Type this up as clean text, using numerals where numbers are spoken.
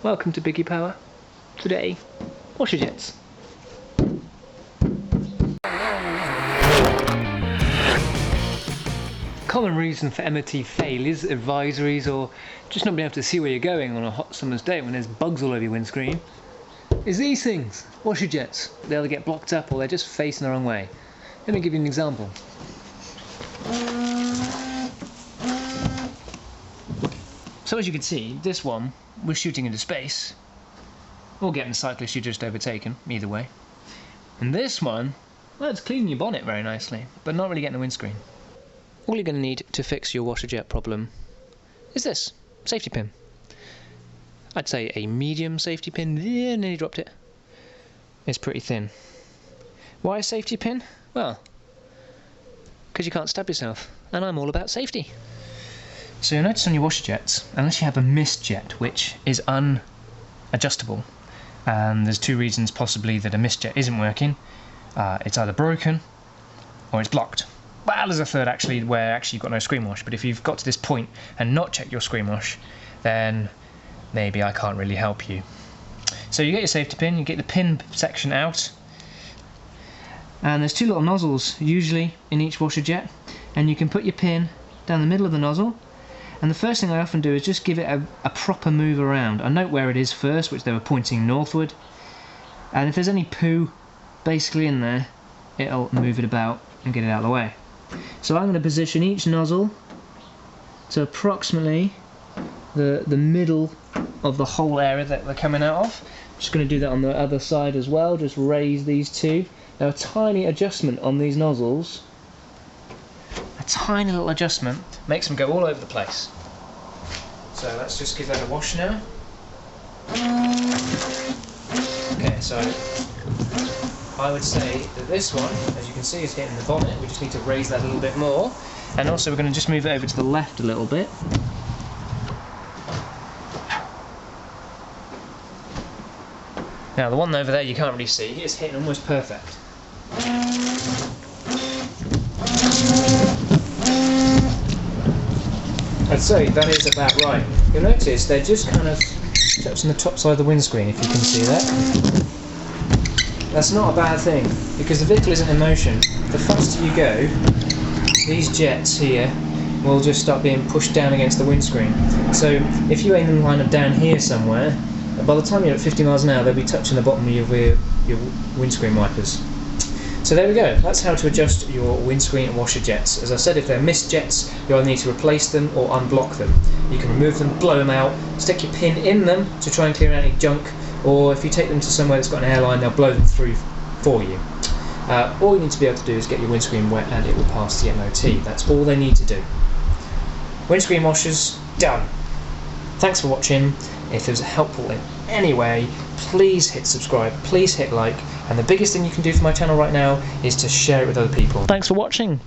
Welcome to Piggypower. Today, washer jets. Common reason for MOT failures, advisories, or just not being able to see where you're going on a hot summer's day when there's bugs all over your windscreen is these things, washer jets. They either get blocked up or they're just facing the wrong way. Let me give you an example. So as you can see, this one was shooting into space, or getting the cyclist you just overtaken, either way. And this one, well, it's cleaning your bonnet very nicely, but not really getting the windscreen. All you're going to need to fix your washer jet problem is this, safety pin. I'd say a medium safety pin, yeah, nearly dropped it. It's pretty thin. Why a safety pin? Well, because you can't stab yourself, and I'm all about safety. So you'll notice on your washer jets, unless you have a mist jet, which is unadjustable, and there's two reasons possibly that a mist jet isn't working. It's either broken or it's blocked. Well, there's a third actually where you've got no screen wash, but if you've got to this point and not checked your screen wash, then maybe I can't really help you. So you get your safety pin, you get the pin section out, and there's two little nozzles usually in each washer jet, and you can put your pin down the middle of the nozzle. And the first thing I often do is just give it a proper move around. I note where it is first, which they were pointing northward. And if there's any poo basically in there, it'll move it about and get it out of the way. So I'm going to position each nozzle to approximately the middle of the whole area that they're coming out of. I'm just going to do that on the other side as well, just raise these two. Now a tiny adjustment on these nozzles, a tiny little adjustment, makes them go all over the place. So let's just give that a wash now. Okay, so I would say that this one, as you can see, is hitting the bonnet. We just need to raise that a little bit more. And also we're going to just move it over to the left a little bit. Now the one over there you can't really see, it's hitting almost perfect. I'd say that is about right. You'll notice they're just kind of touching the top side of the windscreen, if you can see that. That's not a bad thing, because the vehicle isn't in motion. The faster you go, these jets here will just start being pushed down against the windscreen. So if you aim them kind of down here somewhere, by the time you're at 50 miles an hour, they'll be touching the bottom of your windscreen wipers. So there we go, that's how to adjust your windscreen washer jets. As I said, if they're mist jets, you'll need to replace them or unblock them. You can remove them, blow them out, stick your pin in them to try and clear any junk, or if you take them to somewhere that's got an airline, they'll blow them through for you. All you need to be able to do is get your windscreen wet and it will pass the MOT. That's all they need to do. Windscreen washers, done. Thanks for watching. If it was helpful in any way, please hit subscribe, please hit like, and the biggest thing you can do for my channel right now is to share it with other people. Thanks for watching.